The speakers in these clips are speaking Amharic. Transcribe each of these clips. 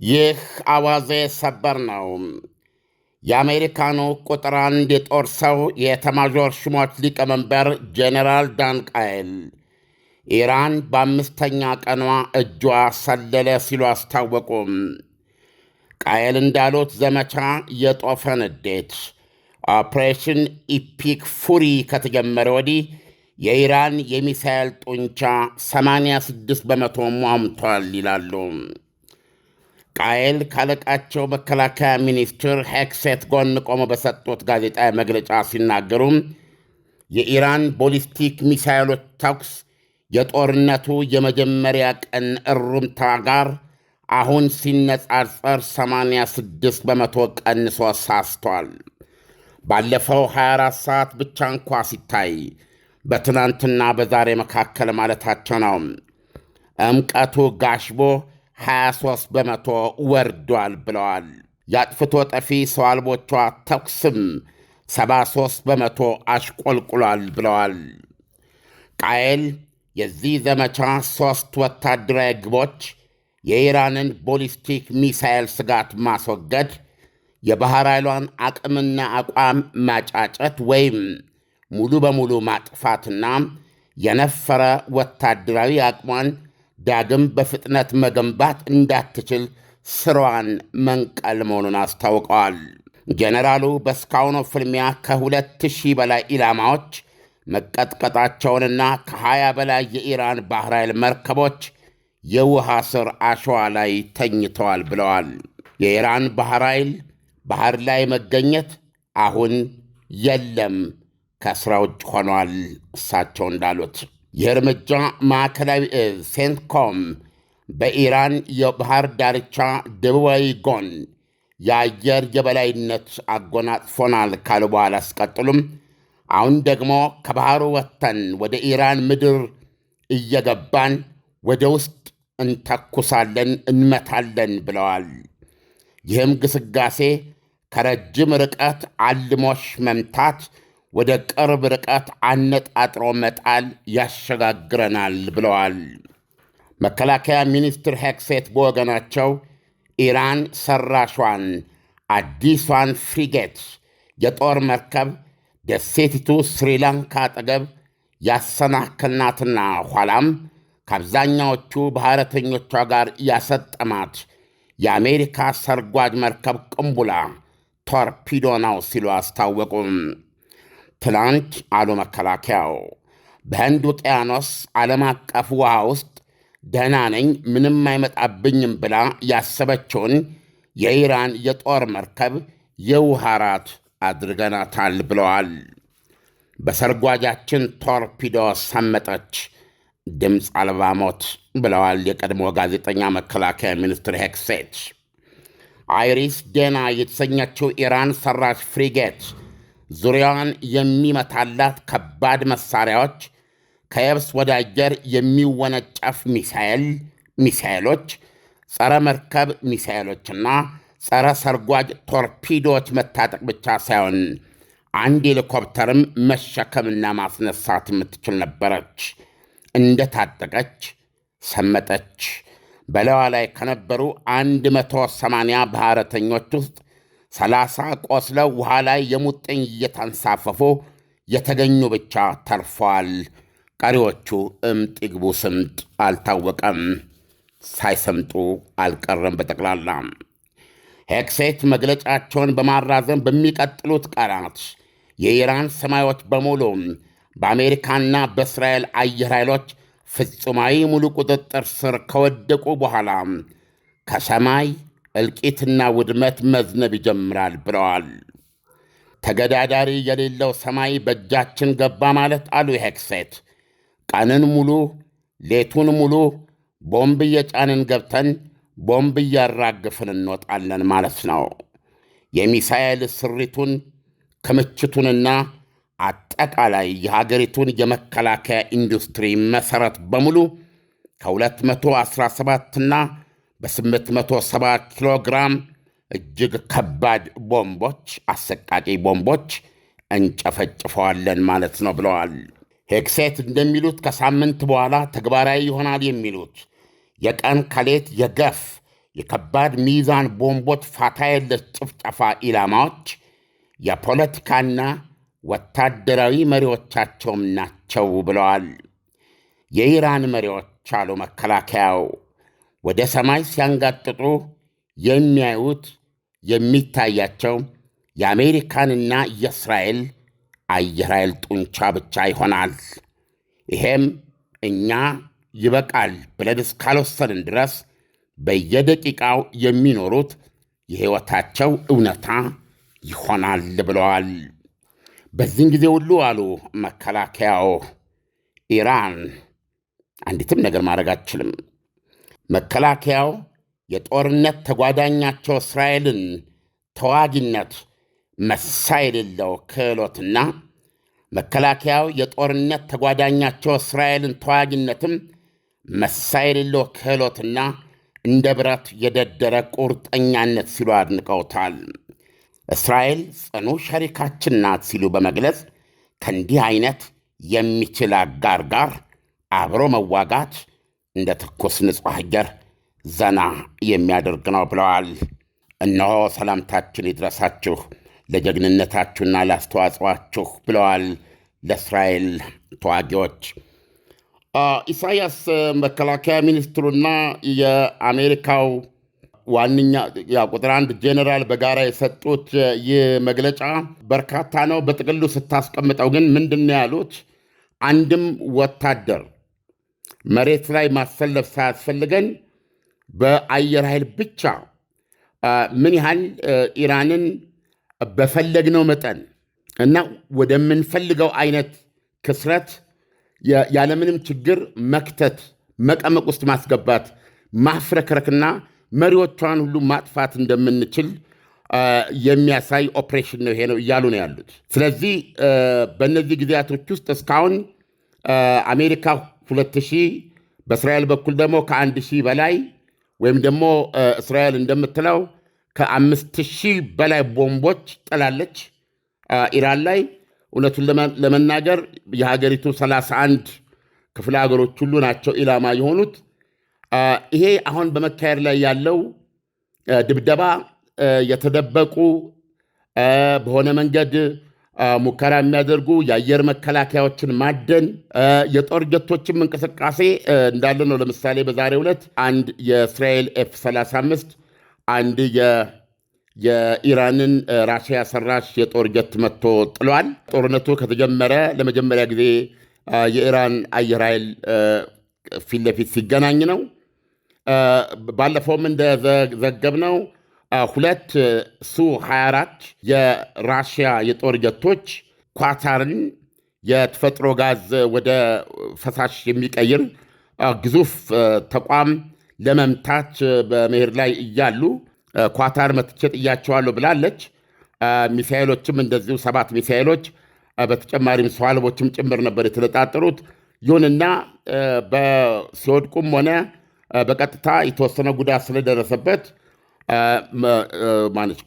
ይህ አዋዜ ሰበር ነው። የአሜሪካኑ ቁጥር አንድ የጦር ሰው የኤታማዦር ሹሞች ሊቀመንበር ጄኔራል ዳን ቃየል ኢራን በአምስተኛ ቀኗ እጇ ሰለለ ሲሉ አስታወቁም። ቃየል እንዳሉት ዘመቻ የጦፈ ንዴት ኦፕሬሽን ኢፒክ ፉሪ ከተጀመረ ወዲህ የኢራን የሚሳኤል ጡንቻ 86 በመቶ ሟምቷል ይላሉ። ቃየል ካለቃቸው መከላከያ ሚኒስትር ሄግሴት ጎን ቆመው በሰጡት ጋዜጣዊ መግለጫ ሲናገሩም የኢራን ቦሊስቲክ ሚሳይሎች ተኩስ የጦርነቱ የመጀመሪያ ቀን እሩምታ ጋር አሁን ሲነጻጸር 86 በመቶ ቀንሶ ሳስቷል። ባለፈው 24 ሰዓት ብቻ እንኳ ሲታይ በትናንትና በዛሬ መካከል ማለታቸው ነው እምቀቱ ጋሽቦ 23 በመቶ ወርዷል ብለዋል። የአጥፍቶ ጠፊ ሰው አልቦቿ ተኩስም 73 በመቶ አሽቆልቁሏል ብለዋል። ቃየል የዚህ ዘመቻ 3 ወታደራዊ ግቦች የኢራንን ቦሊስቲክ ሚሳኤል ስጋት ማስወገድ፣ የባሕር ኃይሏን አቅምና አቋም ማጫጨት ወይም ሙሉ በሙሉ ማጥፋትና የነፈረ ወታደራዊ አቅሟን ዳግም በፍጥነት መገንባት እንዳትችል ስራዋን መንቀል መሆኑን አስታውቀዋል። ጄኔራሉ በእስካሁኑ ፍልሚያ ከ2000 በላይ ኢላማዎች መቀጥቀጣቸውንና ከ20 በላይ የኢራን ባሕር ኃይል መርከቦች የውሃ ስር አሸዋ ላይ ተኝተዋል ብለዋል። የኢራን ባሕር ኃይል ባሕር ላይ መገኘት አሁን የለም፣ ከሥራ ውጭ ሆኗል። እሳቸው እንዳሉት ይህ እርምጃ ማዕከላዊ እዝ ሴንትኮም በኢራን የባሕር ዳርቻ ደቡባዊ ጎን የአየር የበላይነት አጎናጽፎናል ካሉ በኋላ አስቀጥሉም አሁን ደግሞ ከባሕሩ ወጥተን ወደ ኢራን ምድር እየገባን ወደ ውስጥ እንተኩሳለን፣ እንመታለን ብለዋል። ይህም ግስጋሴ ከረጅም ርቀት አልሞሽ መምታት ወደ ቅርብ ርቀት አነጣጥሮ መጣል ያሸጋግረናል ብለዋል። መከላከያ ሚኒስትር ሄግሴት በወገናቸው ኢራን ሰራሿን አዲሷን ፍሪጌት የጦር መርከብ ደሴቲቱ ስሪላንካ አጠገብ ያሰናከልናትና ኋላም ከአብዛኛዎቹ ባሕረተኞቿ ጋር ያሰጠማት የአሜሪካ ሰርጓጅ መርከብ ቅንቡላ ቶርፒዶ ነው ሲሉ አስታወቁም። ትላንት አሉ መከላከያው በህንድ ውቅያኖስ ዓለም አቀፍ ውሃ ውስጥ ደህና ነኝ ምንም አይመጣብኝም ብላ ያሰበችውን የኢራን የጦር መርከብ የውሃ ራት አድርገናታል ብለዋል። በሰርጓጃችን ቶርፒዶ ሰመጠች፣ ድምፅ አልባ ሞት ብለዋል የቀድሞ ጋዜጠኛ መከላከያ ሚኒስትር ሄግሴት። አይሪስ ዴና የተሰኘችው ኢራን ሰራሽ ፍሪጌት ዙሪያዋን የሚመታላት ከባድ መሣሪያዎች፣ ከየብስ ወደ አየር የሚወነጨፍ ሚሳኤሎች፣ ጸረ መርከብ ሚሳኤሎችና ጸረ ሰርጓጅ ቶርፒዶዎች መታጠቅ ብቻ ሳይሆን አንድ ሄሊኮፕተርም መሸከምና ማስነሳት የምትችል ነበረች። እንደ ታጠቀች ሰመጠች። በላዋ ላይ ከነበሩ 180 ባሕረተኞች ውስጥ 30 ቆስለው ውሃ ላይ የሙጥኝ እየተንሳፈፉ የተገኙ ብቻ ተርፈዋል። ቀሪዎቹ እምጥ ይግቡ ስምጥ አልታወቀም፣ ሳይሰምጡ አልቀረም። በጠቅላላ ሄግሴት መግለጫቸውን በማራዘም በሚቀጥሉት ቀናት የኢራን ሰማዮች በሙሉ በአሜሪካና በእስራኤል አየር ኃይሎች ፍጹማዊ ሙሉ ቁጥጥር ስር ከወደቁ በኋላ ከሰማይ እልቂትና ውድመት መዝነብ ይጀምራል ብለዋል። ተገዳዳሪ የሌለው ሰማይ በእጃችን ገባ ማለት አሉ ሄግሴት፣ ቀንን ሙሉ ሌቱን ሙሉ ቦምብ እየጫንን ገብተን ቦምብ እያራግፍን እንወጣለን ማለት ነው። የሚሳኤል ስሪቱን ክምችቱንና አጠቃላይ የሀገሪቱን የመከላከያ ኢንዱስትሪ መሠረት በሙሉ ከ217ና በ870 ኪሎ ግራም እጅግ ከባድ ቦምቦች፣ አሰቃቂ ቦምቦች እንጨፈጭፈዋለን ማለት ነው ብለዋል። ሄግሴት እንደሚሉት ከሳምንት በኋላ ተግባራዊ ይሆናል የሚሉት የቀን ከሌት የገፍ የከባድ ሚዛን ቦምቦች ፋታ የለሽ ጭፍጨፋ ኢላማዎች የፖለቲካና ወታደራዊ መሪዎቻቸውም ናቸው ብለዋል። የኢራን መሪዎች አሉ መከላከያው ወደ ሰማይ ሲያንጋጥጡ የሚያዩት የሚታያቸው የአሜሪካንና የእስራኤል አየር ኃይል ጡንቻ ብቻ ይሆናል። ይሄም እኛ ይበቃል ብለን እስካልወሰንን ድረስ በየደቂቃው የሚኖሩት የሕይወታቸው እውነታ ይሆናል ብለዋል። በዚህን ጊዜ ሁሉ አሉ መከላከያው ኢራን አንዲትም ነገር ማድረግ አትችልም። መከላከያው የጦርነት ተጓዳኛቸው እስራኤልን ተዋጊነት መሳ የሌለው ክህሎትና መከላከያው የጦርነት ተጓዳኛቸው እስራኤልን ተዋጊነትም መሳ የሌለው ክህሎትና እንደ ብረት የደደረ ቁርጠኛነት ሲሉ አድንቀውታል። እስራኤል ጽኑ ሸሪካችን ናት ሲሉ በመግለጽ ከእንዲህ አይነት የሚችል አጋር ጋር አብሮ መዋጋት እንደ ትኩስ ንጹሕ አየር ዘና የሚያደርግ ነው ብለዋል። እነሆ ሰላምታችን ይድረሳችሁ ለጀግንነታችሁና ለአስተዋጽኦአችሁ ብለዋል ለእስራኤል ተዋጊዎች። ኢሳያስ መከላከያ ሚኒስትሩና የአሜሪካው ዋነኛ ቁጥር አንድ ጄኔራል በጋራ የሰጡት ይህ መግለጫ በርካታ ነው። በጥቅሉ ስታስቀምጠው ግን ምንድን ነው ያሉት? አንድም ወታደር መሬት ላይ ማሰለፍ ሳያስፈልገን በአየር ኃይል ብቻ ምን ያህል ኢራንን በፈለግነው መጠን እና ወደምንፈልገው አይነት ክስረት ያለምንም ችግር መክተት፣ መቀመቅ ውስጥ ማስገባት፣ ማፍረክረክና መሪዎቿን ሁሉ ማጥፋት እንደምንችል የሚያሳይ ኦፕሬሽን ነው ይሄ ነው እያሉ ነው ያሉት። ስለዚህ በእነዚህ ጊዜያቶች ውስጥ እስካሁን አሜሪካ 2000 በእስራኤል በኩል ደግሞ ከ1000 በላይ ወይም ደግሞ እስራኤል እንደምትለው ከ5000 በላይ ቦምቦች ጥላለች ኢራን ላይ። እውነቱን ለመናገር የሀገሪቱ 31 ክፍለ ሀገሮች ሁሉ ናቸው ኢላማ የሆኑት። ይሄ አሁን በመካሄድ ላይ ያለው ድብደባ የተደበቁ በሆነ መንገድ ሙከራ የሚያደርጉ የአየር መከላከያዎችን ማደን፣ የጦር ጀቶችም እንቅስቃሴ እንዳለ ነው። ለምሳሌ በዛሬው ዕለት አንድ የእስራኤል F-35 አንድ የኢራንን ራሽያ ሰራሽ የጦር ጀት መጥቶ ጥሏል። ጦርነቱ ከተጀመረ ለመጀመሪያ ጊዜ የኢራን አየር ኃይል ፊት ለፊት ሲገናኝ ነው። ባለፈውም እንደዘገብነው 2 ሱ-24 የራሽያ የጦር ጀቶች ኳታርን የተፈጥሮ ጋዝ ወደ ፈሳሽ የሚቀይር ግዙፍ ተቋም ለመምታት በመሄድ ላይ እያሉ ኳታር መትቼ ጥያቸዋለሁ ብላለች። ሚሳኤሎችም እንደዚሁ 7 ሚሳኤሎች በተጨማሪም ሰው አልቦችም ጭምር ነበር የተለጣጠሩት። ይሁንና ሲወድቁም ሆነ በቀጥታ የተወሰነ ጉዳት ስለደረሰበት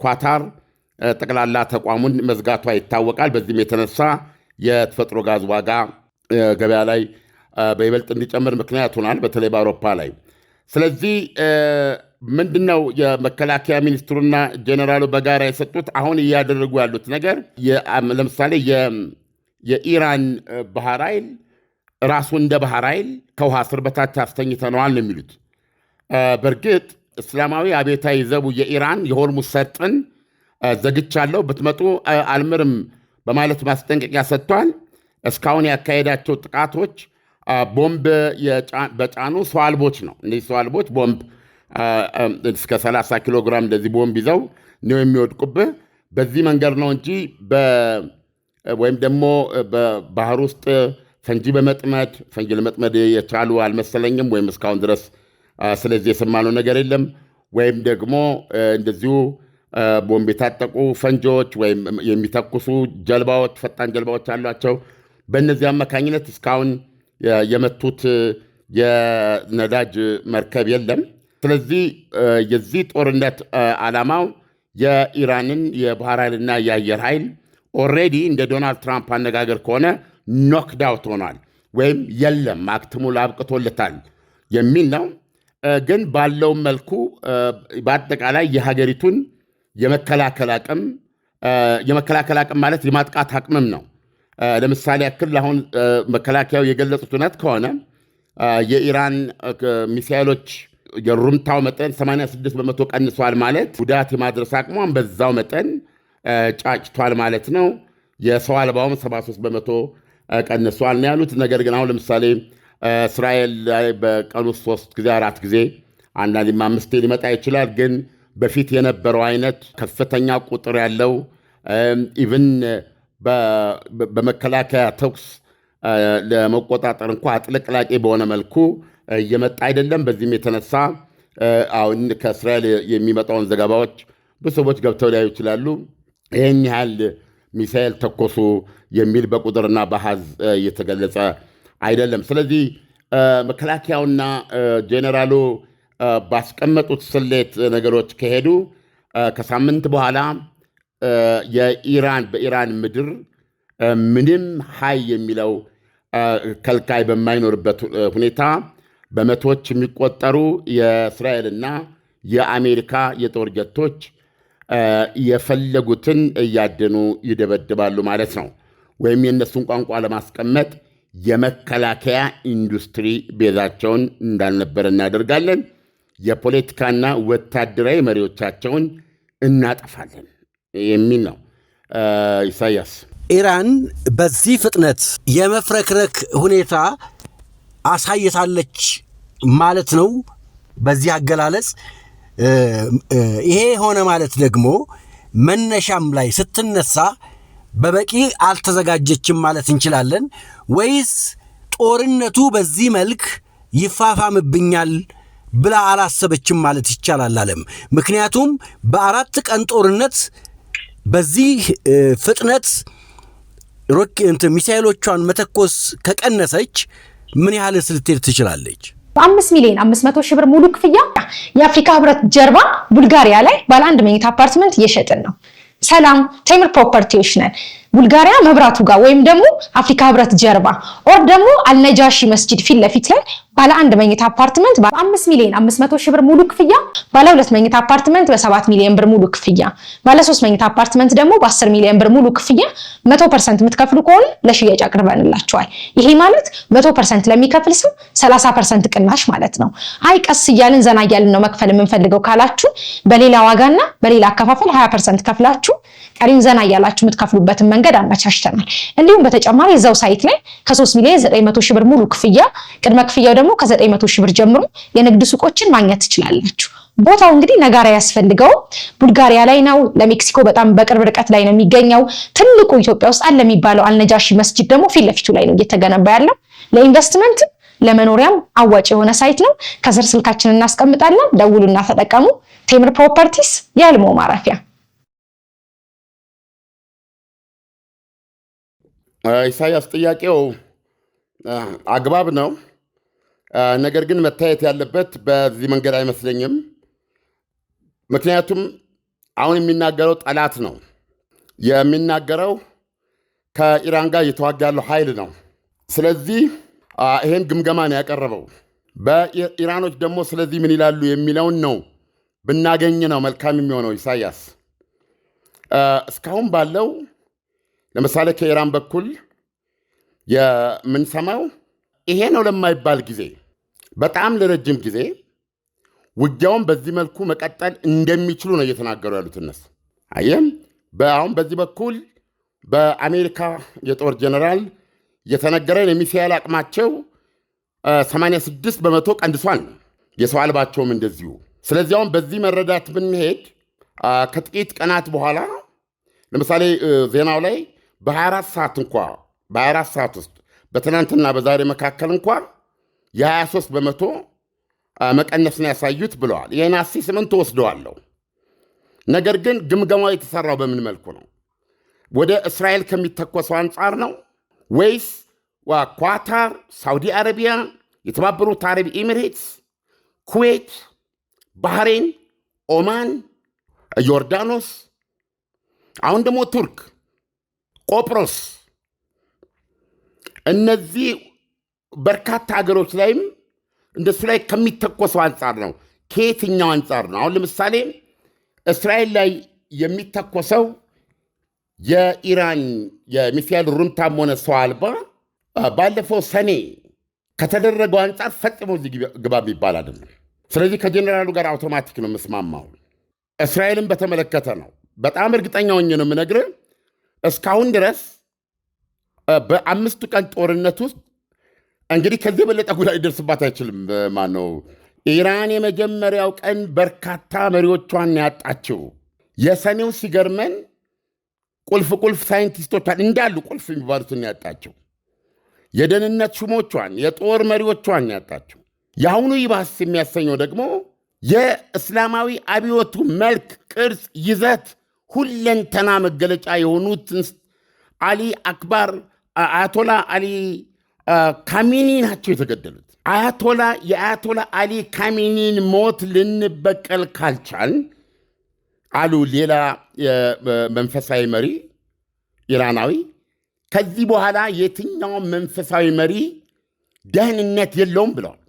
ኳታር ጠቅላላ ተቋሙን መዝጋቷ ይታወቃል። በዚህም የተነሳ የተፈጥሮ ጋዝ ዋጋ ገበያ ላይ በይበልጥ እንዲጨምር ምክንያት ሆኗል፣ በተለይ በአውሮፓ ላይ። ስለዚህ ምንድነው የመከላከያ ሚኒስትሩና ጄኔራሉ በጋራ የሰጡት አሁን እያደረጉ ያሉት ነገር? ለምሳሌ የኢራን ባህር ኃይል ራሱ እንደ ባህር ኃይል ከውሃ ስር በታች አስተኝተነዋል ነው የሚሉት። በእርግጥ እስላማዊ አብዮታዊ ዘቡ የኢራን የሆርሙዝ ሰርጥን ዘግቻለሁ ብትመጡ አልምርም በማለት ማስጠንቀቂያ ሰጥቷል። እስካሁን ያካሄዳቸው ጥቃቶች ቦምብ በጫኑ ሰው አልቦች ነው። እነዚህ ሰው አልቦች ቦምብ እስከ 30 ኪሎ ግራም እንደዚህ ቦምብ ይዘው ነው የሚወድቁብህ። በዚህ መንገድ ነው እንጂ ወይም ደግሞ በባህር ውስጥ ፈንጂ ለመጥመድ የቻሉ አልመሰለኝም፣ ወይም እስካሁን ድረስ ስለዚህ የሰማነው ነገር የለም። ወይም ደግሞ እንደዚሁ ቦምብ የታጠቁ ፈንጂዎች ወይም የሚተኩሱ ጀልባዎች፣ ፈጣን ጀልባዎች አሏቸው። በእነዚህ አማካኝነት እስካሁን የመቱት የነዳጅ መርከብ የለም። ስለዚህ የዚህ ጦርነት ዓላማው የኢራንን የባህር ኃይልና የአየር ኃይል ኦልሬዲ እንደ ዶናልድ ትራምፕ አነጋገር ከሆነ ኖክዳውት ሆኗል ወይም የለም አክትሙል አብቅቶለታል የሚል ነው። ግን ባለው መልኩ በአጠቃላይ የሀገሪቱን የመከላከል አቅም ማለት የማጥቃት አቅምም ነው። ለምሳሌ ያክል አሁን መከላከያው የገለጹት እውነት ከሆነ የኢራን ሚሳኤሎች የሩምታው መጠን 86 በመቶ ቀንሷል ማለት ጉዳት የማድረስ አቅሟን በዛው መጠን ጫጭቷል ማለት ነው። የሰው አልባውም 73 በመቶ ቀንሷል ነው ያሉት። ነገር ግን አሁን ለምሳሌ እስራኤል ላይ በቀን ውስጥ 3 ጊዜ 4 ጊዜ አንዳንዴም 5 ሊመጣ ይችላል። ግን በፊት የነበረው አይነት ከፍተኛ ቁጥር ያለው ኢቭን በመከላከያ ተኩስ ለመቆጣጠር እንኳ አጥለቅላቂ በሆነ መልኩ እየመጣ አይደለም። በዚህም የተነሳ አሁን ከእስራኤል የሚመጣውን ዘገባዎች ብዙ ሰዎች ገብተው ሊያዩ ይችላሉ። ይህን ያህል ሚሳኤል ተኮሱ የሚል በቁጥርና በአሃዝ እየተገለጸ አይደለም። ስለዚህ መከላከያውና ጄኔራሉ ባስቀመጡት ስሌት ነገሮች ከሄዱ ከሳምንት በኋላ በኢራን ምድር ምንም ሀይ የሚለው ከልካይ በማይኖርበት ሁኔታ በመቶዎች የሚቆጠሩ የእስራኤልና የአሜሪካ የጦር ጀቶች የፈለጉትን እያደኑ ይደበድባሉ ማለት ነው። ወይም የእነሱን ቋንቋ ለማስቀመጥ የመከላከያ ኢንዱስትሪ ቤዛቸውን እንዳልነበረ እናደርጋለን፣ የፖለቲካና ወታደራዊ መሪዎቻቸውን እናጠፋለን የሚል ነው። ኢሳያስ ኢራን በዚህ ፍጥነት የመፍረክረክ ሁኔታ አሳይታለች ማለት ነው። በዚህ አገላለጽ ይሄ ሆነ ማለት ደግሞ መነሻም ላይ ስትነሳ በበቂ አልተዘጋጀችም ማለት እንችላለን ወይስ ጦርነቱ በዚህ መልክ ይፋፋምብኛል ብላ አላሰበችም ማለት ይቻላል አለም? ምክንያቱም በ4 ቀን ጦርነት በዚህ ፍጥነት ሚሳኤሎቿን መተኮስ ከቀነሰች ምን ያህል ልትሄድ ትችላለች? በ5,500,000 ብር ሙሉ ክፍያ የአፍሪካ ህብረት ጀርባ ቡልጋሪያ ላይ ባለ 1 መኝታ አፓርትመንት እየሸጥን ነው። ሰላም ቴምር ፕሮፐርቲዎች ነን። ቡልጋሪያ መብራቱ ጋር ወይም ደግሞ አፍሪካ ህብረት ጀርባ ኦር ደግሞ አልነጃሺ መስጂድ ፊት ለፊት ላይ ባለ 1 መኝታ አፓርትመንት በ5,500,000 ብር ሙሉ ክፍያ፣ ባለ 2 መኝታ አፓርትመንት በ7 ሚሊዮን ብር ሙሉ ክፍያ፣ ባለ 3 መኝታ አፓርትመንት ደግሞ በ10 ሚሊዮን ብር ሙሉ ክፍያ 100% የምትከፍሉ ከሆነ ለሽያጭ አቅርበንላችኋል። ይሄ ማለት 100% ለሚከፍል ሰው 30% ቅናሽ ማለት ነው። አይ ቀስ እያልን ዘና እያልን ነው መክፈል የምንፈልገው ካላችሁ በሌላ ዋጋና በሌላ አከፋፈል 20% ከፍላችሁ ቀሪን ዘና እያላችሁ የምትከፍሉበትን መንገድ አመቻችተናል። እንዲሁም በተጨማሪ እዛው ሳይት ላይ ከ3,900,000 ብር ሙሉ ክፍያ፣ ቅድመ ክፍያው ደግሞ ከ900,000 ብር ጀምሮ የንግድ ሱቆችን ማግኘት ትችላላችሁ። ቦታው እንግዲህ ነጋራ ያስፈልገው ቡልጋሪያ ላይ ነው። ለሜክሲኮ በጣም በቅርብ ርቀት ላይ ነው የሚገኘው። ትልቁ ኢትዮጵያ ውስጥ አለ የሚባለው አልነጃሺ መስጂድ ደግሞ ፊት ለፊቱ ላይ ነው እየተገነባ ያለው። ለኢንቨስትመንት ለመኖሪያም አዋጭ የሆነ ሳይት ነው። ከስር ስልካችንን እናስቀምጣለን፣ ደውሉና ተጠቀሙ። ቴምር ፕሮፐርቲስ የህልሞ ማረፊያ። ኢሳያስ ጥያቄው አግባብ ነው። ነገር ግን መታየት ያለበት በዚህ መንገድ አይመስለኝም። ምክንያቱም አሁን የሚናገረው ጠላት ነው የሚናገረው፣ ከኢራን ጋር እየተዋጋ ያለው ኃይል ነው። ስለዚህ ይሄን ግምገማ ነው ያቀረበው። በኢራኖች ደግሞ ስለዚህ ምን ይላሉ የሚለውን ነው ብናገኝ ነው መልካም የሚሆነው። ኢሳያስ እስካሁን ባለው ለምሳሌ ከኢራን በኩል የምንሰማው ይሄ ነው ለማይባል ጊዜ በጣም ለረጅም ጊዜ ውጊያውን በዚህ መልኩ መቀጠል እንደሚችሉ ነው እየተናገሩ ያሉት እነሱ። አየም አሁን በዚህ በኩል በአሜሪካ የጦር ጀነራል የተነገረን የሚሳኤል አቅማቸው 86 በመቶ ቀንሷል፣ የሰው አልባቸውም እንደዚሁ። ስለዚህ አሁን በዚህ መረዳት ብንሄድ ከጥቂት ቀናት በኋላ ለምሳሌ ዜናው ላይ በ24 ሰዓት ውስጥ በትናንትና በዛሬ መካከል እንኳ የ23 በመቶ መቀነስ ነው ያሳዩት ብለዋል። ይህን አሲስመንት ወስደዋለሁ። ነገር ግን ግምገማው የተሰራው በምን መልኩ ነው? ወደ እስራኤል ከሚተኮሰው አንጻር ነው ወይስ ኳታር፣ ሳውዲ አረቢያ፣ የተባበሩት አረብ ኤሚሬትስ፣ ኩዌት፣ ባህሬን፣ ኦማን፣ ዮርዳኖስ፣ አሁን ደግሞ ቱርክ፣ ቆጵሮስ፣ እነዚህ በርካታ ሀገሮች ላይም እንደሱ ላይ ከሚተኮሰው አንጻር ነው። ከየትኛው አንጻር ነው? አሁን ለምሳሌ እስራኤል ላይ የሚተኮሰው የኢራን የሚሳኤል ሩምታም ሆነ ሰው አልባ ባለፈው ሰኔ ከተደረገው አንጻር ፈጽሞ እዚህ ግባ የሚባል አይደለም። ስለዚህ ከጀኔራሉ ጋር አውቶማቲክ ነው የምስማማው። እስራኤልን በተመለከተ ነው በጣም እርግጠኛ ሆኜ ነው የምነግርህ። እስካሁን ድረስ በ5 ቀን ጦርነት ውስጥ እንግዲህ ከዚህ የበለጠ ጉዳት ሊደርስባት አይችልም። ማነው ኢራን የመጀመሪያው ቀን በርካታ መሪዎቿን ያጣችው። የሰኔው ሲገርመን ቁልፍ ሳይንቲስቶቿን እንዳሉ ቁልፍ የሚባሉትን ያጣችው፣ የደህንነት ሹሞቿን፣ የጦር መሪዎቿን ያጣችው። የአሁኑ ይባስ የሚያሰኘው ደግሞ የእስላማዊ አብዮቱ መልክ፣ ቅርጽ፣ ይዘት፣ ሁለንተና መገለጫ የሆኑትን አሊ አክባር አያቶላ አሊ ካሚኒ ናቸው የተገደሉት። የአያቶላ አሊ ካሚኒን ሞት ልንበቀል ካልቻል አሉ ሌላ መንፈሳዊ መሪ ኢራናዊ፣ ከዚህ በኋላ የትኛውም መንፈሳዊ መሪ ደህንነት የለውም ብለዋል።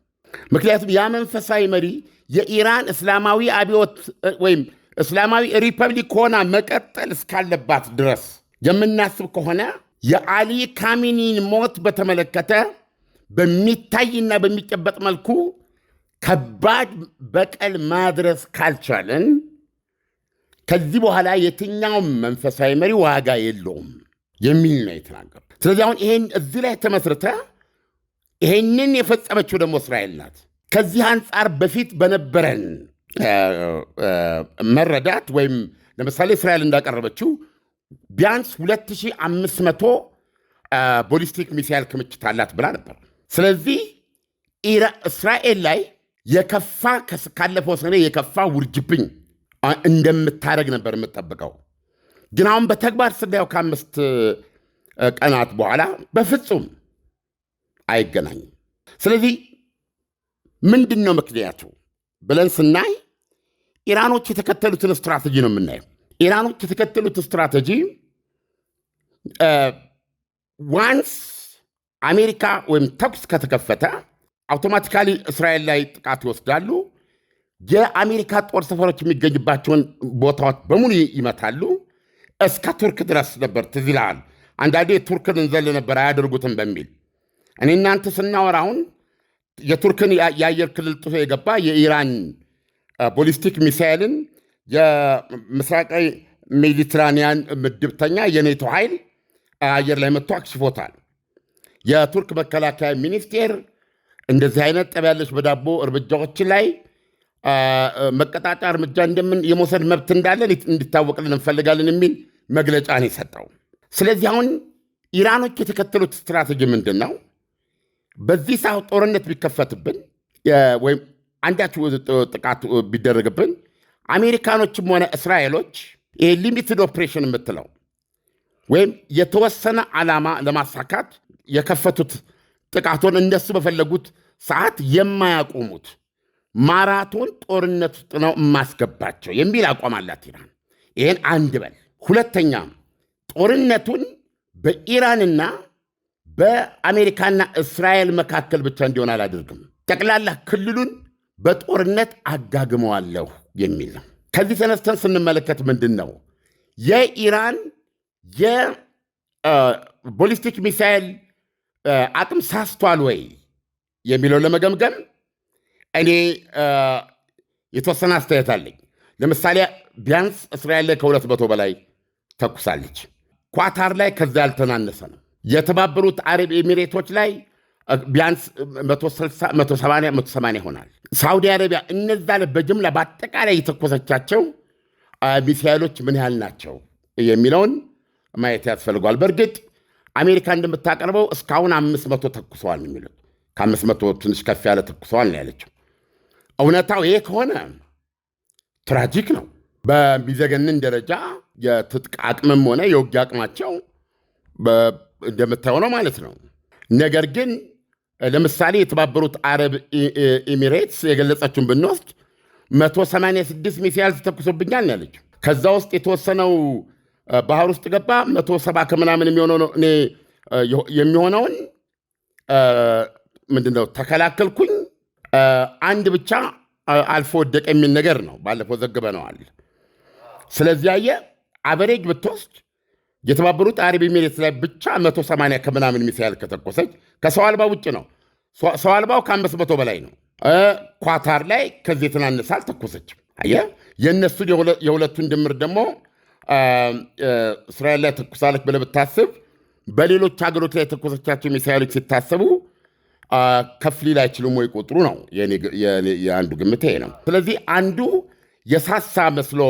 ምክንያቱም ያ መንፈሳዊ መሪ የኢራን እስላማዊ አብዮት ወይም እስላማዊ ሪፐብሊክ ሆና መቀጠል እስካለባት ድረስ የምናስብ ከሆነ የአሊ ካሚኒን ሞት በተመለከተ በሚታይና በሚጨበጥ መልኩ ከባድ በቀል ማድረስ ካልቻለን ከዚህ በኋላ የትኛውም መንፈሳዊ መሪ ዋጋ የለውም የሚል ነው የተናገሩ። ስለዚህ አሁን ይሄን እዚህ ላይ ተመስርተ ይሄንን የፈጸመችው ደግሞ እስራኤል ናት። ከዚህ አንጻር በፊት በነበረን መረዳት ወይም ለምሳሌ እስራኤል እንዳቀረበችው ቢያንስ 2500 ቦሊስቲክ ሚሳይል ክምችት አላት ብላ ነበር። ስለዚህ እስራኤል ላይ የከፋ ካለፈው ሰኔ የከፋ ውርጅብኝ እንደምታደረግ ነበር የምጠብቀው። ግን አሁን በተግባር ስናየው ከ5 ቀናት በኋላ በፍጹም አይገናኝም። ስለዚህ ምንድን ነው ምክንያቱ ብለን ስናይ ኢራኖች የተከተሉትን ስትራቴጂ ነው የምናየው። ኢራኖች የተከተሉት ስትራቴጂ ዋንስ አሜሪካ ወይም ተኩስ ከተከፈተ አውቶማቲካሊ እስራኤል ላይ ጥቃት ይወስዳሉ። የአሜሪካ ጦር ሰፈሮች የሚገኝባቸውን ቦታዎች በሙሉ ይመታሉ። እስከ ቱርክ ድረስ ነበር። ትዝ ይልሃል አንዳንዴ ቱርክን እንዘል ነበር አያደርጉትም በሚል እኔ እናንተ ስናወራ አሁን የቱርክን የአየር ክልል ጥሶ የገባ የኢራን ቦሊስቲክ ሚሳይልን የምስራቃዊ ሜዲትራኒያን ምድብተኛ የኔቶ ኃይል አየር ላይ መጥቶ አክሽፎታል። የቱርክ መከላከያ ሚኒስቴር እንደዚህ አይነት ጠብ ያለች በዳቦ እርምጃዎች ላይ መቀጣጫ እርምጃ የመውሰድ መብት እንዳለ እንዲታወቅልን እንፈልጋለን የሚል መግለጫ ነው የሰጠው። ስለዚህ አሁን ኢራኖች የተከተሉት ስትራቴጂ ምንድን ነው? በዚህ ሰዓት ጦርነት ቢከፈትብን ወይም አንዳች ጥቃት ቢደረግብን አሜሪካኖችም ሆነ እስራኤሎች ይሄ ሊሚትድ ኦፕሬሽን የምትለው ወይም የተወሰነ ዓላማ ለማሳካት የከፈቱት ጥቃቱን እንደሱ በፈለጉት ሰዓት የማያቆሙት ማራቶን ጦርነት ውስጥ ነው የማስገባቸው የሚል አቋም አላት ኢራን። ይህን አንድ በል። ሁለተኛ ጦርነቱን በኢራንና በአሜሪካና እስራኤል መካከል ብቻ እንዲሆን አላደርግም፣ ጠቅላላ ክልሉን በጦርነት አጋግመዋለሁ የሚል ነው። ከዚህ ተነስተን ስንመለከት ምንድን ነው የኢራን የቦሊስቲክ ሚሳይል አቅም ሳስቷል ወይ የሚለው ለመገምገም እኔ የተወሰነ አስተያየት አለኝ። ለምሳሌ ቢያንስ እስራኤል ላይ ከ200 በላይ ተኩሳለች። ኳታር ላይ ከዛ ያልተናነሰ ነው። የተባበሩት አረብ ኤሚሬቶች ላይ ቢያንስ 180 ይሆናል። ሳውዲ አረቢያ እነዛ በጅምላ በአጠቃላይ የተኮሰቻቸው ሚሳይሎች ምን ያህል ናቸው የሚለውን ማየት ያስፈልጓል። በእርግጥ አሜሪካ እንደምታቀርበው እስካሁን 500 ተኩሰዋል የሚሉት ከ500 ትንሽ ከፍ ያለ ተኩሰዋል ነው ያለችው። እውነታው ይሄ ከሆነ ትራጂክ ነው። በሚዘገንን ደረጃ የትጥቅ አቅምም ሆነ የውጊያ አቅማቸው እንደምታየው ነው ማለት ነው። ነገር ግን ለምሳሌ የተባበሩት አረብ ኤሚሬትስ የገለጸችውን ብንወስድ 186 ሚሳይል ተተኩሶብኛል ነው ያለችው። ከዛ ውስጥ የተወሰነው ባህር ውስጥ ገባ። 170 ከምናምን የሚሆነውን ምንድነው ተከላከልኩኝ። አንድ ብቻ አልፎ ወደቀ የሚል ነገር ነው። ባለፈው ዘግበነዋል። ስለዚህ አቨሬጅ ብትወስድ የተባበሩት አረብ ኤሚሬትስ ላይ ብቻ 180 ከምናምን ሚሳይል ከተኮሰች ከሰው አልባ ውጭ ነው። ሰው አልባው ከ500 በላይ ነው። ኳታር ላይ ከዚህ የተናነሰ አልተኮሰችም። የእነሱን የሁለቱን ድምር ደግሞ እስራኤል ላይ ተኩሳለች ብለህ ብታስብ በሌሎች ሀገሮች ላይ የተኮሰቻቸው ሚሳይሎች ሲታሰቡ ከፍ ሊል አይችሉም ወይ ቁጥሩ ነው የአንዱ ግምት ነው። ስለዚህ አንዱ የሳሳ መስሎ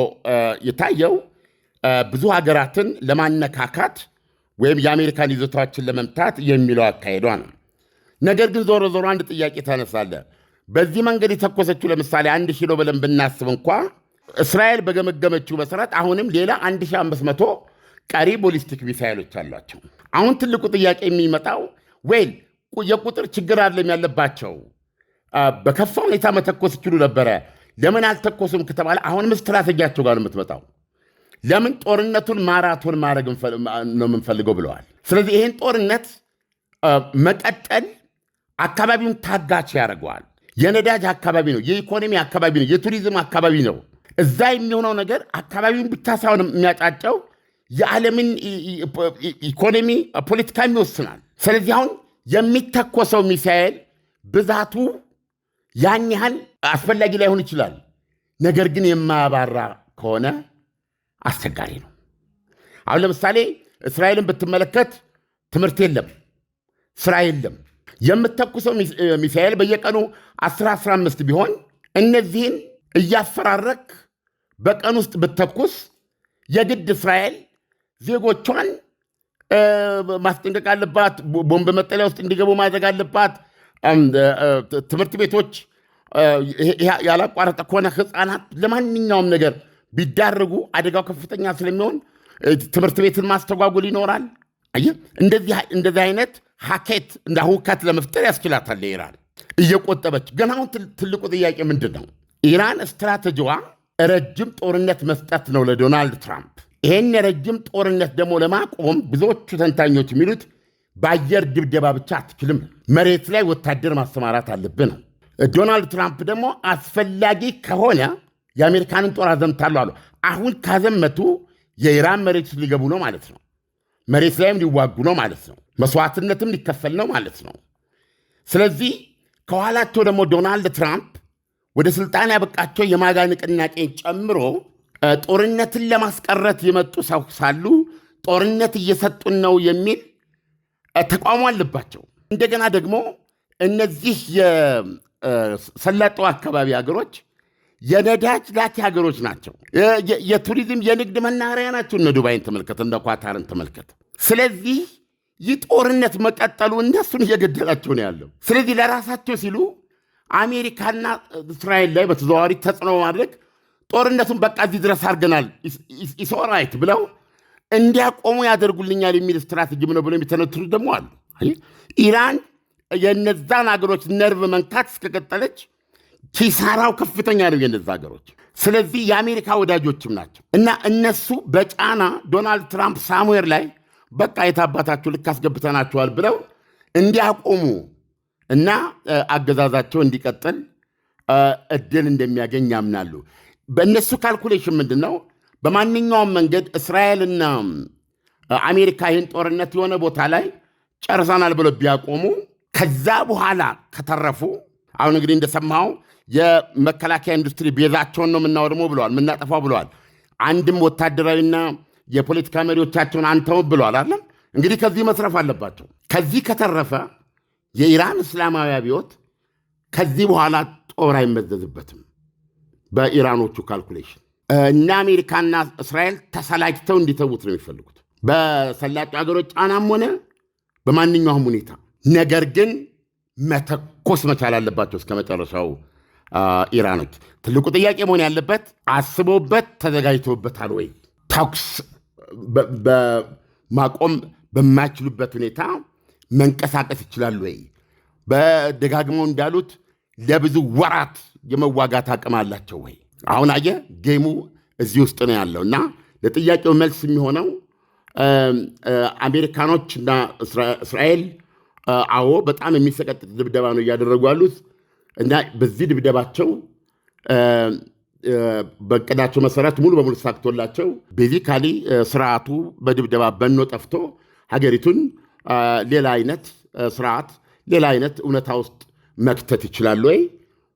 የታየው ብዙ ሀገራትን ለማነካካት ወይም የአሜሪካን ይዞታዎችን ለመምታት የሚለው አካሄዷ ነው። ነገር ግን ዞሮ ዞሮ አንድ ጥያቄ ታነሳለ። በዚህ መንገድ የተኮሰችው ለምሳሌ 1000 ኪሎ ብለን ብናስብ እንኳ እስራኤል በገመገመችው መሰረት አሁንም ሌላ 1500 ቀሪ ቦሊስቲክ ሚሳይሎች አሏቸው። አሁን ትልቁ ጥያቄ የሚመጣው ወይል የቁጥር ችግር አይደለም ያለባቸው፣ በከፋ ሁኔታ መተኮስ ይችሉ ነበረ፣ ለምን አልተኮሱም ከተባለ አሁንም ስትራቴጂያቸው ጋር ነው የምትመጣው። ለምን ጦርነቱን ማራቶን ማድረግ ነው የምንፈልገው ብለዋል። ስለዚህ ይህን ጦርነት መቀጠል አካባቢውን ታጋች ያደርገዋል። የነዳጅ አካባቢ ነው፣ የኢኮኖሚ አካባቢ ነው፣ የቱሪዝም አካባቢ ነው። እዛ የሚሆነው ነገር አካባቢውን ብቻ ሳይሆን የሚያጫጨው የዓለምን ኢኮኖሚ ፖለቲካም ይወስናል። ስለዚህ አሁን የሚተኮሰው ሚሳኤል ብዛቱ ያን ያህል አስፈላጊ ላይሆን ይችላል። ነገር ግን የማያባራ ከሆነ አስቸጋሪ ነው። አሁን ለምሳሌ እስራኤልን ብትመለከት ትምህርት የለም፣ ስራ የለም። የምተኩሰው ሚሳኤል በየቀኑ 10-15 ቢሆን እነዚህን እያፈራረክ በቀን ውስጥ ብተኩስ የግድ እስራኤል ዜጎቿን ማስጠንቀቅ አለባት። ቦምብ መጠለያ ውስጥ እንዲገቡ ማድረግ አለባት። ትምህርት ቤቶች ያላቋረጠ ከሆነ ሕፃናት ለማንኛውም ነገር ቢዳረጉ አደጋው ከፍተኛ ስለሚሆን ትምህርት ቤትን ማስተጓጉል ይኖራል። እንደዚህ አይነት ሀኬት እንደ ሁከት ለመፍጠር ያስችላታል ኢራን እየቆጠበች። ግን አሁን ትልቁ ጥያቄ ምንድን ነው? ኢራን ስትራቴጂዋ ረጅም ጦርነት መስጠት ነው ለዶናልድ ትራምፕ። ይሄን የረጅም ጦርነት ደግሞ ለማቆም ብዙዎቹ ተንታኞች የሚሉት በአየር ድብደባ ብቻ አትችልም፣ መሬት ላይ ወታደር ማሰማራት አለብህ ነው። ዶናልድ ትራምፕ ደግሞ አስፈላጊ ከሆነ የአሜሪካንን ጦር አዘምታለሁ አሉ። አሁን ካዘመቱ የኢራን መሬት ሊገቡ ነው ማለት ነው። መሬት ላይም ሊዋጉ ነው ማለት ነው። መስዋዕትነትም ሊከፈል ነው ማለት ነው። ስለዚህ ከኋላቸው ደግሞ ዶናልድ ትራምፕ ወደ ስልጣን ያበቃቸው የማጋ ንቅናቄን ጨምሮ ጦርነትን ለማስቀረት የመጡ ሰው ሳሉ ጦርነት እየሰጡን ነው የሚል ተቃውሞ አለባቸው። እንደገና ደግሞ እነዚህ የሰላጤው አካባቢ ሀገሮች የነዳጅ ላኪ ሀገሮች ናቸው። የቱሪዝም የንግድ መናኸሪያ ናቸው። እነ ዱባይን ተመልከት፣ እንደ ኳታርን ተመልከት። ስለዚህ ይህ ጦርነት መቀጠሉ እነሱን እየገደላቸው ነው ያለው። ስለዚህ ለራሳቸው ሲሉ አሜሪካና እስራኤል ላይ በተዘዋዋሪ ተጽዕኖ ማድረግ ጦርነቱን በቃ እዚህ ድረስ አድርገናል ኢስኦራይት ብለው እንዲያቆሙ ያደርጉልኛል የሚል ስትራቴጂም ነው ብለው የሚተነትኑት ደግሞ አሉ። ኢራን የነዛን ሀገሮች ነርቭ መንካት እስከቀጠለች ኪሳራው ከፍተኛ ነው የነዛ ሀገሮች። ስለዚህ የአሜሪካ ወዳጆችም ናቸው እና እነሱ በጫና ዶናልድ ትራምፕ ሳሙዌር ላይ በቃ የታባታችሁ ልክ አስገብተናቸዋል ብለው እንዲያቆሙ እና አገዛዛቸው እንዲቀጥል እድል እንደሚያገኝ ያምናሉ። በእነሱ ካልኩሌሽን ምንድን ነው? በማንኛውም መንገድ እስራኤልና አሜሪካ ይህን ጦርነት የሆነ ቦታ ላይ ጨርሰናል ብለው ቢያቆሙ ከዛ በኋላ ከተረፉ አሁን እንግዲህ እንደሰማው የመከላከያ ኢንዱስትሪ ቤዛቸውን ነው የምናወድመው ብለዋል፣ የምናጠፋው ብለዋል። አንድም ወታደራዊና የፖለቲካ መሪዎቻቸውን አንተው ብለዋል አለም። እንግዲህ ከዚህ መስረፍ አለባቸው። ከዚህ ከተረፈ የኢራን እስላማዊ አብዮት ከዚህ በኋላ ጦር አይመዘዝበትም በኢራኖቹ ካልኩሌሽን። እና አሜሪካና እስራኤል ተሰላጅተው እንዲተዉት ነው የሚፈልጉት በሰላጤው ሀገሮች ጫናም ሆነ በማንኛውም ሁኔታ። ነገር ግን መተኮስ መቻል አለባቸው እስከ መጨረሻው ኢራኖች። ትልቁ ጥያቄ መሆን ያለበት አስበውበት ተዘጋጅተውበታል ወይ? ተኩስ በማቆም በማይችሉበት ሁኔታ መንቀሳቀስ ይችላሉ ወይ? በደጋግመው እንዳሉት ለብዙ ወራት የመዋጋት አቅም አላቸው ወይ? አሁን አየ ጌሙ እዚህ ውስጥ ነው ያለው እና ለጥያቄው መልስ የሚሆነው አሜሪካኖችና እስራኤል አዎ በጣም የሚሰቀጥጥ ድብደባ ነው እያደረጉ ያሉት። እና በዚህ ድብደባቸው በእቅዳቸው መሰረት ሙሉ በሙሉ ተሳክቶላቸው ቤዚካሊ ስርዓቱ በድብደባ በኖ ጠፍቶ ሀገሪቱን ሌላ አይነት ስርዓት ሌላ አይነት እውነታ ውስጥ መክተት ይችላሉ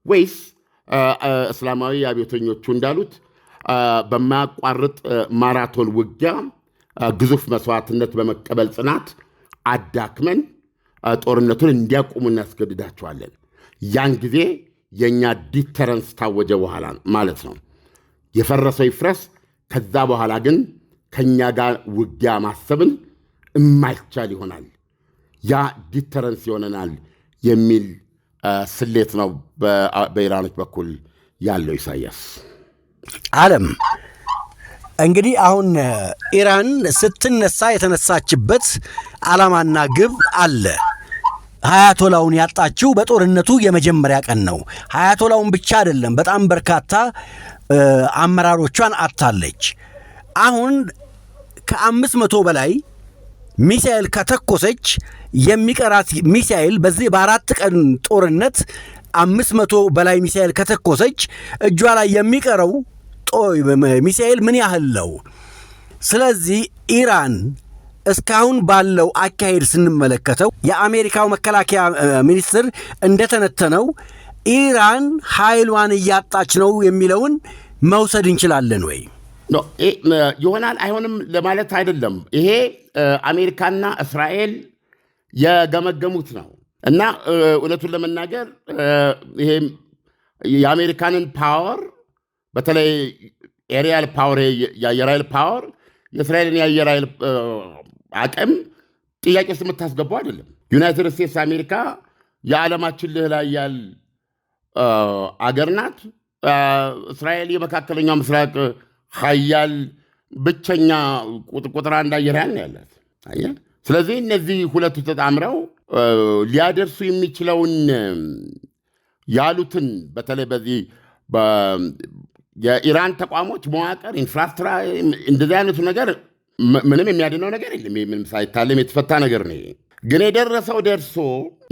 ወይስ እስላማዊ አብዮተኞቹ እንዳሉት በማያቋርጥ ማራቶን ውጊያ ግዙፍ መስዋዕትነት በመቀበል ጽናት አዳክመን ጦርነቱን እንዲያቆሙ እናስገድዳቸዋለን። ያን ጊዜ የእኛ ዲተረንስ ታወጀ በኋላ ማለት ነው። የፈረሰው ይፍረስ። ከዛ በኋላ ግን ከእኛ ጋር ውጊያ ማሰብን የማይቻል ይሆናል። ያ ዲተረንስ ይሆነናል የሚል ስሌት ነው በኢራኖች በኩል ያለው። ኢሳያስ ዓለም እንግዲህ አሁን ኢራን ስትነሳ የተነሳችበት ዓላማና ግብ አለ። ሀያቶላውን ያጣችው በጦርነቱ የመጀመሪያ ቀን ነው። ሀያቶላውን ብቻ አይደለም፣ በጣም በርካታ አመራሮቿን አጥታለች። አሁን ከ500 በላይ ሚሳኤል ከተኮሰች የሚቀራት ሚሳኤል በዚህ በ4 ቀን ጦርነት 500 በላይ ሚሳኤል ከተኮሰች እጇ ላይ የሚቀረው ሚሳኤል ምን ያህል ነው? ስለዚህ ኢራን እስካሁን ባለው አካሄድ ስንመለከተው የአሜሪካው መከላከያ ሚኒስትር እንደተነተነው ኢራን ኃይሏን እያጣች ነው የሚለውን መውሰድ እንችላለን ወይ? ይሆናል አይሆንም ለማለት አይደለም። ይሄ አሜሪካና እስራኤል የገመገሙት ነው እና እውነቱን ለመናገር ይሄ የአሜሪካንን ፓወር በተለይ ኤሪያል ፓወር የአየር ኃይል ፓወር የእስራኤልን የአየር ኃይል አቅም ጥያቄ ውስጥ የምታስገባው አይደለም። ዩናይትድ ስቴትስ አሜሪካ የዓለማችን ልዕለ ኃያል አገር ናት። እስራኤል የመካከለኛው ምስራቅ ኃያል ብቸኛ ቁጥር አንድ አየር ኃይል ነው ያላት። ስለዚህ እነዚህ ሁለቱ ተጣምረው ሊያደርሱ የሚችለውን ያሉትን በተለይ በዚህ የኢራን ተቋሞች መዋቅር ኢንፍራስትራክቸር እንደዚህ አይነቱ ነገር ምንም የሚያድነው ነገር የለም። ምንም ሳይታለም የተፈታ ነገር ነው። ግን የደረሰው ደርሶ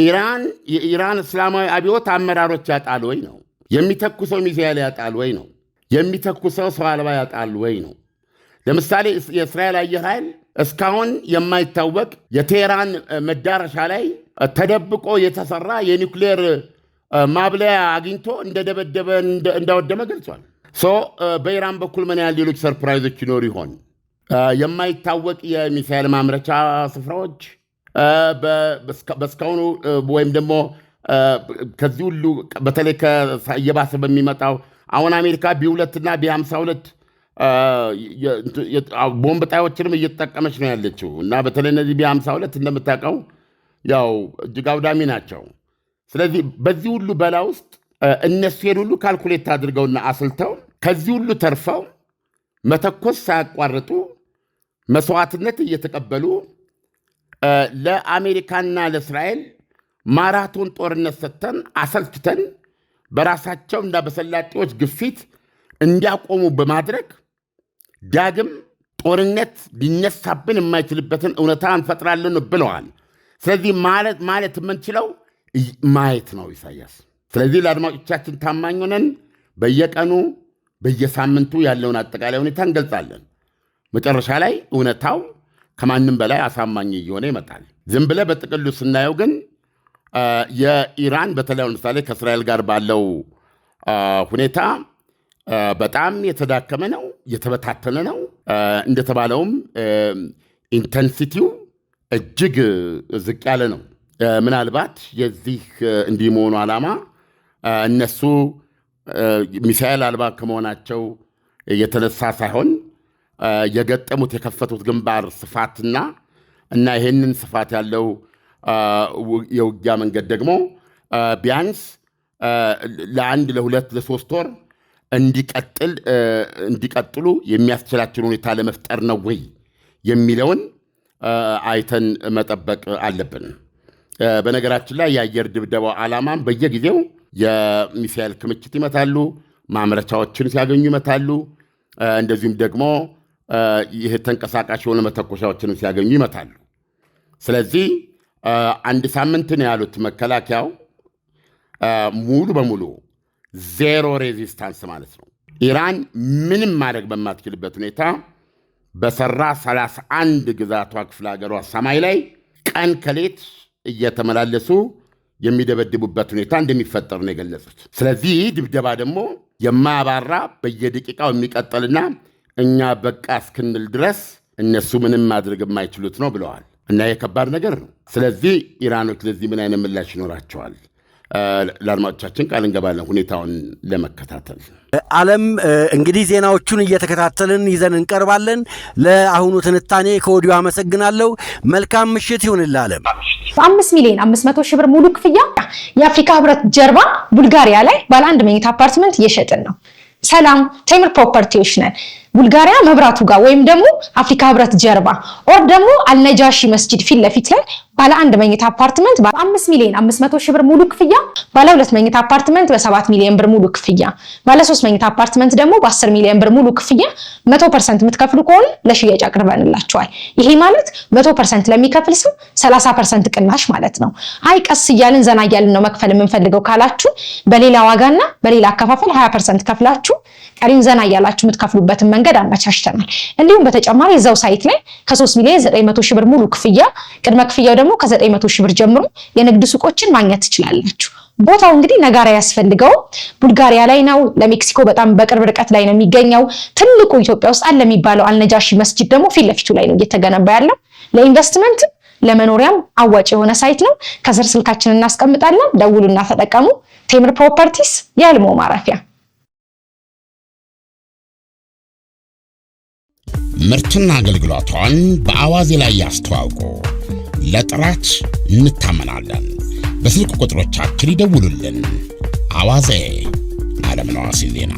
የኢራን እስላማዊ አብዮት አመራሮች ያጣል ወይ ነው? የሚተኩሰው ሚሳኤል ያጣል ወይ ነው? የሚተኩሰው ሰው አልባ ያጣል ወይ ነው? ለምሳሌ የእስራኤል አየር ኃይል እስካሁን የማይታወቅ የቴህራን መዳረሻ ላይ ተደብቆ የተሰራ የኒውክሌር ማብለያ አግኝቶ እንደደበደበ እንዳወደመ ገልጿል። በኢራን በኩል ምን ያህል ሌሎች ሰርፕራይዞች ይኖሩ ይሆን? የማይታወቅ የሚሳኤል ማምረቻ ስፍራዎች በስካሁኑ ወይም ደግሞ ከዚህ ሁሉ በተለይ እየባሰ በሚመጣው አሁን አሜሪካ ቢ2 እና ቢ52 ቦምብ ጣዮችንም እየተጠቀመች ነው ያለችው እና በተለይ እነዚህ ቢ52 እንደምታውቀው ያው እጅግ አውዳሚ ናቸው። ስለዚህ በዚህ ሁሉ በላ ውስጥ እነሱ ሁሉ ካልኩሌት አድርገውና አስልተው ከዚህ ሁሉ ተርፈው መተኮስ ሳያቋርጡ መስዋዕትነት እየተቀበሉ ለአሜሪካና ለእስራኤል ማራቶን ጦርነት ሰጥተን አሰልችተን በራሳቸው እና በሰላጤዎች ግፊት እንዲያቆሙ በማድረግ ዳግም ጦርነት ሊነሳብን የማይችልበትን እውነታ እንፈጥራለን ብለዋል። ስለዚህ ማለት የምንችለው ማየት ነው ኢሳያስ። ስለዚህ ለአድማጮቻችን ታማኝ ሆነን በየቀኑ በየሳምንቱ ያለውን አጠቃላይ ሁኔታ እንገልጻለን። መጨረሻ ላይ እውነታው ከማንም በላይ አሳማኝ እየሆነ ይመጣል። ዝም ብለህ በጥቅሉ ስናየው ግን የኢራን በተለይ ለምሳሌ ከእስራኤል ጋር ባለው ሁኔታ በጣም የተዳከመ ነው፣ የተበታተነ ነው። እንደተባለውም ኢንተንሲቲው እጅግ ዝቅ ያለ ነው። ምናልባት የዚህ እንዲህ መሆኑ ዓላማ እነሱ ሚሳኤል አልባ ከመሆናቸው የተነሳ ሳይሆን የገጠሙት የከፈቱት ግንባር ስፋትና ይህንን ስፋት ያለው የውጊያ መንገድ ደግሞ ቢያንስ ለ1 ለ2 ለ3 ወር እንዲቀጥሉ የሚያስችላቸውን ሁኔታ ለመፍጠር ነው ወይ የሚለውን አይተን መጠበቅ አለብን። በነገራችን ላይ የአየር ድብደባው ዓላማም በየጊዜው የሚሳኤል ክምችት ይመታሉ፣ ማምረቻዎችን ሲያገኙ ይመታሉ። እንደዚሁም ደግሞ ይህ ተንቀሳቃሽ የሆነ መተኮሻዎችን ሲያገኙ ይመታሉ። ስለዚህ 1 ሳምንት ነው ያሉት መከላከያው። ሙሉ በሙሉ ዜሮ ሬዚስታንስ ማለት ነው። ኢራን ምንም ማድረግ በማትችልበት ሁኔታ በሰራ 31 ግዛቷ ክፍለ ሀገሯ ሰማይ ላይ ቀን ከሌት እየተመላለሱ የሚደበድቡበት ሁኔታ እንደሚፈጠር ነው የገለጹት። ስለዚህ ድብደባ ደግሞ የማያባራ በየደቂቃው የሚቀጥልና እኛ በቃ እስክንል ድረስ እነሱ ምንም ማድረግ የማይችሉት ነው ብለዋል። እና የከባድ ነገር ነው። ስለዚህ ኢራኖች ለዚህ ምን አይነት ምላሽ ይኖራቸዋል? ለአድማጮቻችን ቃል እንገባለን ሁኔታውን ለመከታተል። ዓለም እንግዲህ ዜናዎቹን እየተከታተልን ይዘን እንቀርባለን። ለአሁኑ ትንታኔ ከወዲሁ አመሰግናለሁ። መልካም ምሽት ይሁንልህ ዓለም። 5,500,000 ብር ሙሉ ክፍያ የአፍሪካ ህብረት ጀርባ ቡልጋሪያ ላይ ባለ 1 መኝታ አፓርትመንት እየሸጥን ነው። ሰላም ቴምር ፕሮፐርቲዎች ነን። ቡልጋሪያ መብራቱ ጋር ወይም ደግሞ አፍሪካ ህብረት ጀርባ ኦር ደግሞ አልነጃሺ መስጂድ ፊት ለፊት ላይ ባለ 1 መኝታ አፓርትመንት በ5,500,000 ብር ሙሉ ክፍያ፣ ባለ 2 መኝታ አፓርትመንት በ7 ሚሊዮን ብር ሙሉ ክፍያ፣ ባለ 3 መኝታ አፓርትመንት ደግሞ በ10 ሚሊዮን ብር ሙሉ ክፍያ 100% የምትከፍሉ ከሆነ ለሽያጭ አቅርበንላችኋል። ይሄ ማለት 100% ለሚከፍል ሰው 30% ቅናሽ ማለት ነው። አይ ቀስ እያልን ዘና እያልን ነው መክፈል የምንፈልገው ካላችሁ በሌላ ዋጋና በሌላ አከፋፈል 20% ከፍላችሁ ቀሪን ዘና እያላችሁ የምትከፍሉበትን መንገድ አመቻችተናል። እንዲሁም በተጨማሪ እዛው ሳይት ላይ ከ3,900,000 ብር ሙሉ ክፍያ፣ ቅድመ ክፍያው ደግሞ ከ900,000 ብር ጀምሮ የንግድ ሱቆችን ማግኘት ትችላላችሁ። ቦታው እንግዲህ ነጋራ ያስፈልገው ቡልጋሪያ ላይ ነው። ለሜክሲኮ በጣም በቅርብ ርቀት ላይ ነው የሚገኘው። ትልቁ ኢትዮጵያ ውስጥ አለ የሚባለው አልነጃሺ መስጂድ ደግሞ ፊት ለፊቱ ላይ ነው እየተገነባ ያለው። ለኢንቨስትመንት ለመኖሪያም አዋጭ የሆነ ሳይት ነው። ከስር ስልካችንን እናስቀምጣለን። ደውሉና ተጠቀሙ። ቴምር ፕሮፐርቲስ የህልሞ ማረፊያ። ምርትና አገልግሎቷን በአዋዜ ላይ ያስተዋውቁ። ለጥራች እንታመናለን። በስልክ ቁጥሮቻችን ይደውሉልን። አዋዜ ዓለምነህ ዋሴ ዜና